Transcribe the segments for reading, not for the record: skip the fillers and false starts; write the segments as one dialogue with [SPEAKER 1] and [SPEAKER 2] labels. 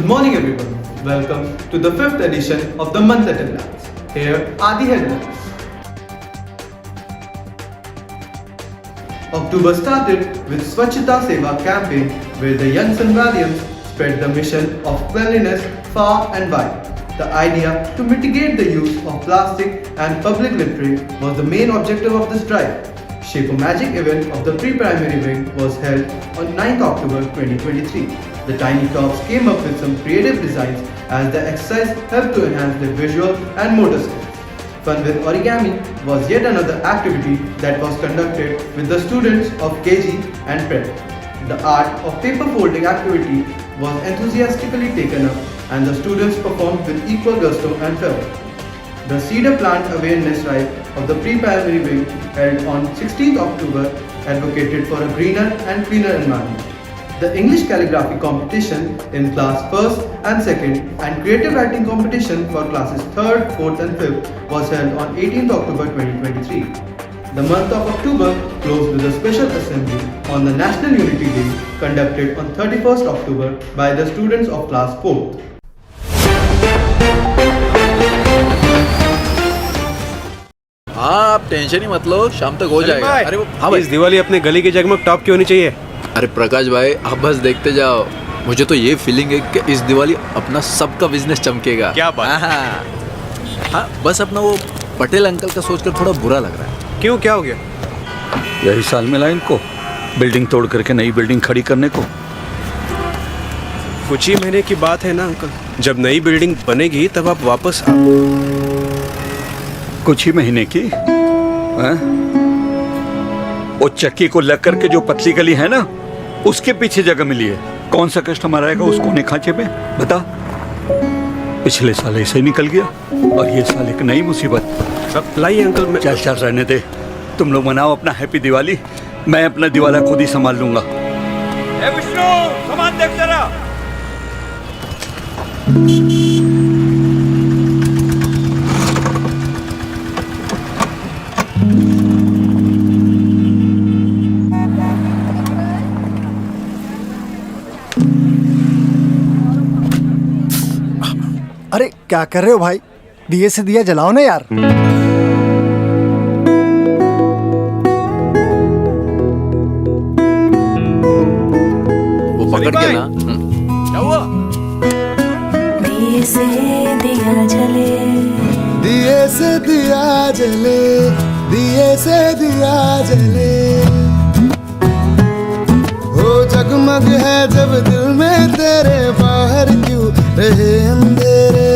[SPEAKER 1] Good morning everyone. Welcome to the 5th edition of the month at a glance. Here are the headlines. October started with Swachhata Seva campaign where the young Sanvalians spread the mission of cleanliness far and wide. The idea to mitigate the use of plastic and public littering was the main objective of this drive. Shape a Magic event of the pre-primary wing was held on 9th October 2023. The tiny tots came up with some creative designs as the exercise helped to enhance their visual and motor skills. Fun with Origami was yet another activity that was conducted with the students of KG and Prep. The art of paper folding activity was enthusiastically taken up and the students performed with equal gusto and fervor. The Cedar Plant Awareness Drive of the pre-primary wing held on 16th October advocated for a greener and cleaner environment. The English calligraphy competition in class 1st and 2nd and creative writing competition for classes 3rd, 4th and 5th was held on 18th October 2023. The month of October closed with a special assembly on the National Unity Day conducted on 31st October by the students of class 4th.
[SPEAKER 2] हाँ आप tension ही मत लो, शाम तक हो जाएगा। अरे वो हाँ भाई,
[SPEAKER 3] इस दिवाली अपने गली की जगमग टॉप क्यों नहीं चाहिए?
[SPEAKER 2] अरे प्रकाश भाई आप बस देखते जाओ, मुझे तो ये फीलिंग है कि इस दिवाली अपना सबका बिजनेस चमकेगा।
[SPEAKER 3] क्या बात?
[SPEAKER 2] हाँ बस अपना वो पटेल अंकल का सोचकर थोड़ा बुरा लग रहा है।
[SPEAKER 3] क्यों, क्या हो गया?
[SPEAKER 4] यही साल मिला इनको बिल्डिंग तोड़ करके नई बिल्डिंग खड़ी करने को।
[SPEAKER 3] कुछ ही महीने की बात है ना अंकल, जब नई बिल्डिंग बनेगी तब आप वापस आ।
[SPEAKER 4] कुछ ही महीने की हैं? वो चक्की को लग करके जो पतली गली है ना, उसके पीछे जगह मिली है। कौन सा कस्टमर आएगा उस कोने खांचे पे, बता? पिछले साल ऐसे ही निकल गया और ये साल एक नई मुसीबत।
[SPEAKER 3] सब लाइए अंकल, मैं
[SPEAKER 4] चल चल रहने दे, तुम लोग मनाओ अपना हैप्पी दिवाली, मैं अपना दिवाला खुद ही संभाल लूंगा। विष्णु सामान देख जरा।
[SPEAKER 5] अरे क्या कर रहे हो भाई? दिए से दिया जलाओ ना यार।
[SPEAKER 2] वो पकड़ के ना। क्या हुआ?
[SPEAKER 6] दिए से दिया जले,
[SPEAKER 7] दिए से दिया जले, दिए से दिया जले, ओ जगमग है जब दिल में तेरे, बाहर क्यों रहे अंधेरे।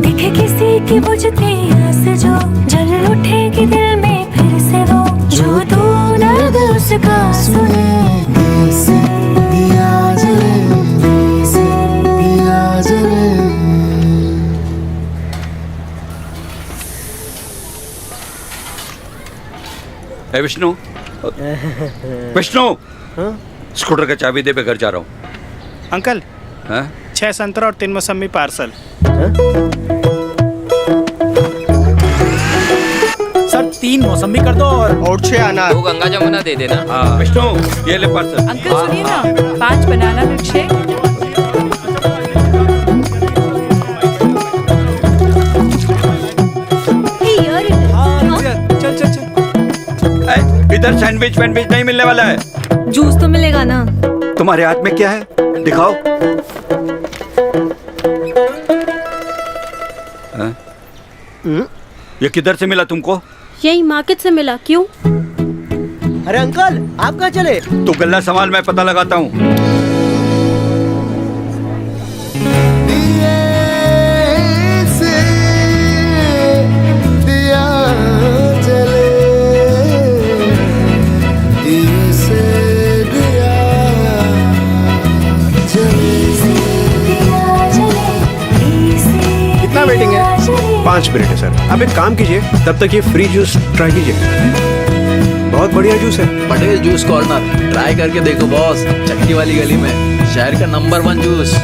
[SPEAKER 6] दिखे किसी की बुझती आस जो जल उठेगी दिल में फिर से वो, जो तू दर्द उसका सुने। दिए से दिया जले, दिए से दिया जले।
[SPEAKER 4] ए विष्णु, विष्णु, स्कूटर का चाबी दे, पे घर जा रहा हूँ।
[SPEAKER 8] अंकल,
[SPEAKER 4] हाँ?
[SPEAKER 8] 6 संतरा और 3 मौसमी पार्सल।
[SPEAKER 9] सर 3 मौसमी कर दो और
[SPEAKER 8] 6 अनार।
[SPEAKER 9] 2 गंगा जमुना दे देना।
[SPEAKER 4] हाँ विष्णु, ये ले पार्सल।
[SPEAKER 10] अंकल सुनिए ना, 5 बनाना मिल्क शेक।
[SPEAKER 3] चल चल चल।
[SPEAKER 4] इधर सैंडविच वैंडविच नहीं मिलने वाला है।
[SPEAKER 10] जूस तो मिलेगा ना?
[SPEAKER 4] तुम्हारे हाथ में क्या है, दिखाओ। ये किधर से मिला तुमको?
[SPEAKER 10] यही मार्केट से मिला। क्यों?
[SPEAKER 9] अरे अंकल आप कहाँ चले?
[SPEAKER 4] तू गल्ला संभाल, मैं पता लगाता हूँ।
[SPEAKER 3] कितना वेटिंग है? 5 मिनट है सर। आप एक काम कीजिए, तब तक ये फ्री जूस ट्राई कीजिए, बहुत बढ़िया जूस है।
[SPEAKER 2] पटेल जूस कॉर्नर ट्राई करके देखो बॉस, चक्की वाली गली में शहर का नंबर 1 जूस।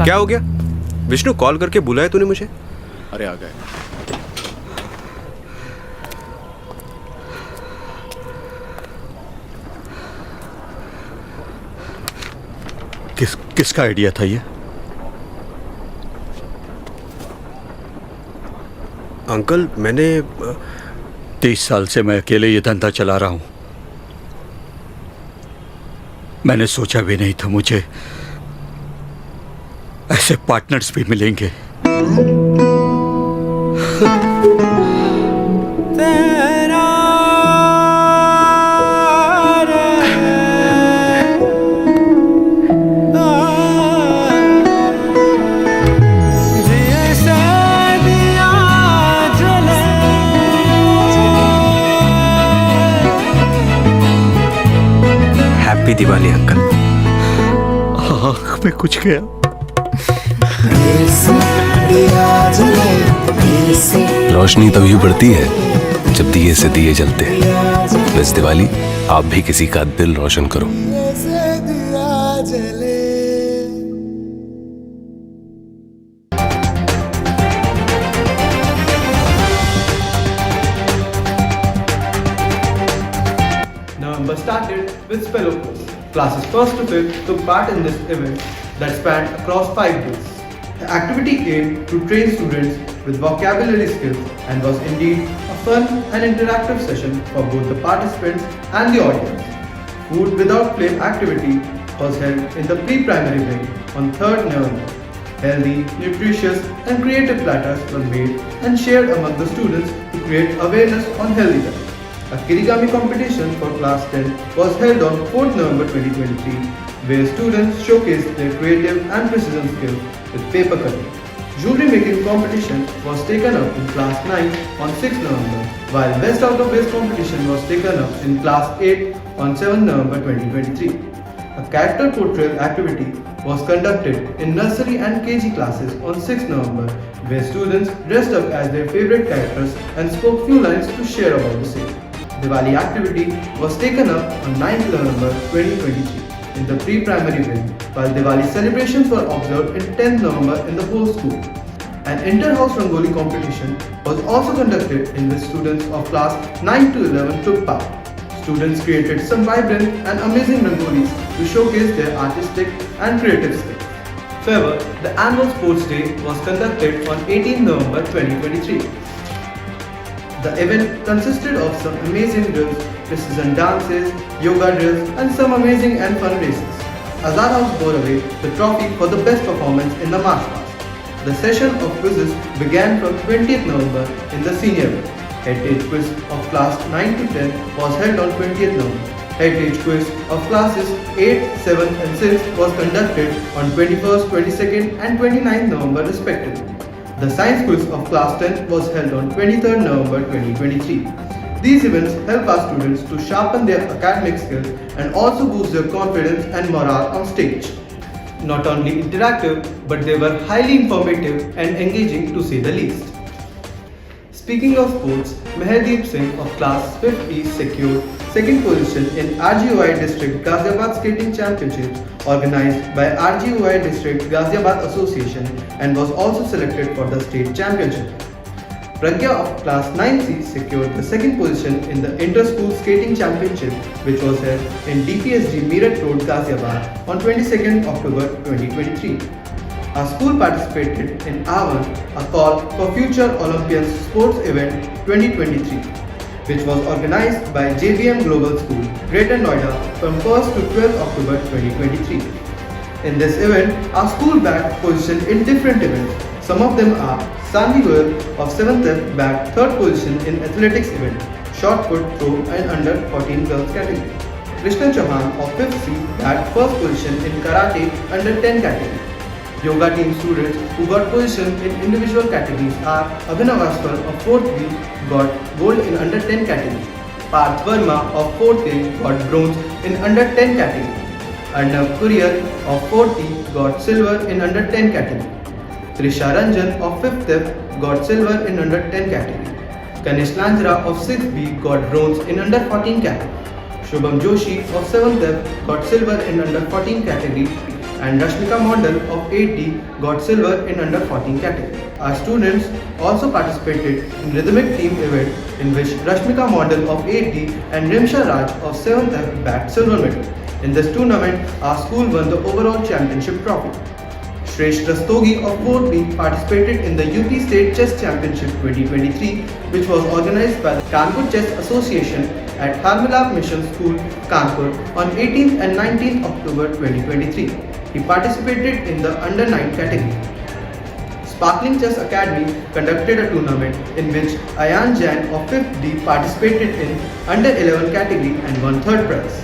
[SPEAKER 3] क्या हो गया विष्णु, कॉल करके बुलाया तूने मुझे?
[SPEAKER 2] अरे आ गए।
[SPEAKER 4] किसका आइडिया था ये?
[SPEAKER 3] अंकल मैंने
[SPEAKER 4] 30 साल से मैं अकेले ये धंधा चला रहा हूं। मैंने सोचा भी नहीं था मुझे ऐसे पार्टनर्स भी मिलेंगे।
[SPEAKER 3] Happy Diwali uncle.
[SPEAKER 4] आँख में कुछ गया।
[SPEAKER 11] रोशनी तभी बढ़ती है जब दिए से दिए जलते हैं। इस दिवाली आप भी किसी का दिल रोशन करो।
[SPEAKER 1] November started with Spello Quiz. Classes 1st to 5th took part in this event that spanned across 5 days. The activity aimed to train students with vocabulary skills and was indeed a fun and interactive session for both the participants and the audience. Food Without Flame activity was held in the pre-primary wing on 3rd November. Healthy, nutritious and creative platters were made and shared among the students to create awareness on healthy diet. A kirigami competition for class 10 was held on 4th November 2023, where students showcased their creative and precision skills with paper cutting. Jewelry making competition was taken up in class 9 on 6th November, while Best Out of Waste competition was taken up in class 8 on 7th November 2023. A character portrayal activity was conducted in nursery and KG classes on 6th November, where students dressed up as their favorite characters and spoke few lines to share about the same. Diwali activity was taken up on 9th November 2023 in the pre-primary wing, while Diwali celebrations were observed in 10th November in the whole school. An inter-house Rangoli competition was also conducted in which students of class 9 to 11 took part. Students created some vibrant and amazing Rangolis to showcase their artistic and creative skills. Further, the annual sports day was conducted on 18th November 2023. The event consisted of some amazing drills, precision dances, yoga drills and some amazing and fun races. Azad House bore away the trophy for the best performance in the march past. The session of quizzes began from 20th November in the senior wing. Heritage quiz of class 9 to 10 was held on 20th November. Heritage quiz of classes 8, 7 and 6 was conducted on 21st, 22nd and 29th November respectively. The science quiz of class 10 was held on 23rd November 2023. These events help our students to sharpen their academic skills and also boost their confidence and morale on stage. Not only interactive, but they were highly informative and engaging to say the least. Speaking of sports, Meherdeep Singh of class 5th E secured second position in RGOI District Ghaziabad Skating Championships organized by RGOI District Ghaziabad Association and was also selected for the state championship. Pragya of class 9C secured the second position in the Inter-School Skating Championship, which was held in DPSG Meerut Road, Ghaziabad on 22nd October 2023. Our school participated in AVAN, a call for future Olympians sports event 2023, which was organized by JVM Global School, Greater Noida from 1st to 12th October 2023. In this event, our school bagged position in different events. Some of them are Sanvi Goyal of 7th F bagged 3rd position in athletics event, shot put, throw and under 14 girls category. Krishna Chauhan of 5th C bagged 1st position in karate under 10 category. Yoga team students who got position in individual categories are Abhinav Aswal of 4th B got gold in under 10 category. Parth Verma of 4th A got bronze in under 10 category. Arnav Kuriyar of 4th E got silver in under 10 category. Trisha Ranjan of 5th F got silver in under 10 category. Kanish Lanjra of 6th B got bronze in under 14 category. Shubham Joshi of 7th F got silver in under 14 category. And Rashmika Mondal of 8D got silver in under 14 category. Our students also participated in rhythmic team event in which Rashmika Mondal of 8D and Rimsha Raj of 7th F bagged silver medal. In this tournament, our school won the overall championship trophy. Shresh Rastogi of 4B participated in the UP State Chess Championship 2023, which was organized by the Kanpur Chess Association at Harmilab Mission School, Kanpur on 18th and 19th October 2023. He participated in the Under-9 category. Sparkling Chess Academy conducted a tournament in which Ayan Jain of 5th D participated in Under-11 category and won 3rd prize.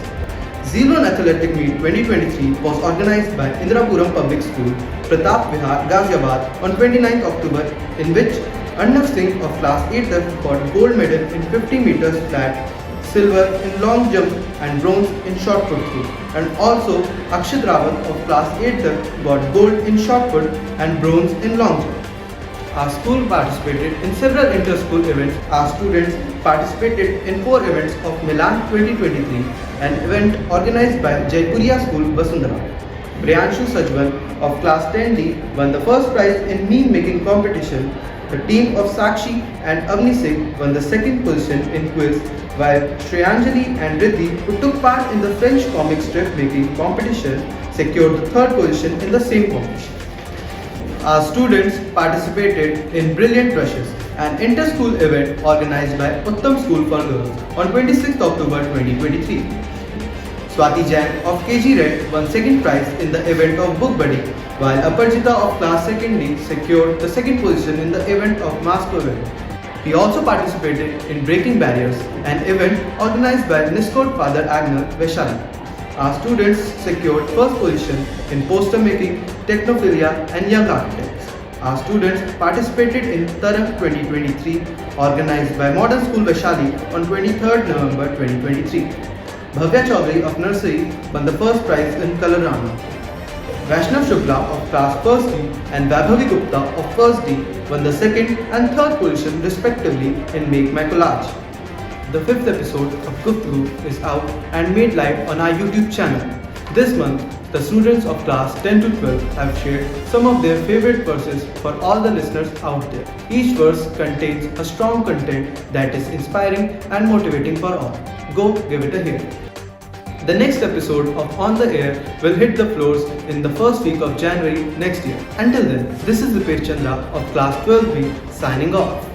[SPEAKER 1] Zealon Athletic Meet 2023 was organized by Indirapuram Public School, Pratap Vihar, Ghaziabad on 29th October, in which Arnav Singh of class 8th got gold medal in 50 meters flat, silver in long jump and bronze in shot put through, and also Akshit Rawat of class 8th got gold in shot put and bronze in long jump. Our school participated in several inter-school events. Our students participated in 4 events of Milan 2023, an event organized by Jaipuriya School, Vasundhara. Priyanshu Sajwan of class 10D won the first prize in meme making competition. The team of Sakshi and Avni Singh won the second position in quiz, while Shreyanjali and Riddhi, who took part in the French comic strip making competition, secured the third position in the same competition. Our students participated in Brilliant Brushes, an inter-school event organized by Uttam School for Girls on 26th October 2023. Swati Jain of KG Red won second prize in the event of Book Buddy, while Aparjita of class 2nd D secured the second position in the event of Mask event. He also participated in Breaking Barriers, an event organized by Niscode Father Agner, Vaishali. Our students secured first position in poster making, technophilia and young architects. Our students participated in Tarang 2023, organized by Modern School Vaishali on 23rd November 2023. Bhavya Chaudhary of Nursery won the first prize in Colorama. Vaishnav Shukla of class 1st D and Vaibhavi Gupta of 1st D won the second and third position respectively in Make My Collage. The 5th episode of Guptgu is out and made live on our YouTube channel. This month, the students of class 10 to 12 have shared some of their favorite verses for all the listeners out there. Each verse contains a strong content that is inspiring and motivating for all. Go give it a hear. The next episode of On the Air will hit the floors in the first week of January next year. Until then, this is Vipir Chandra of class 12B signing off.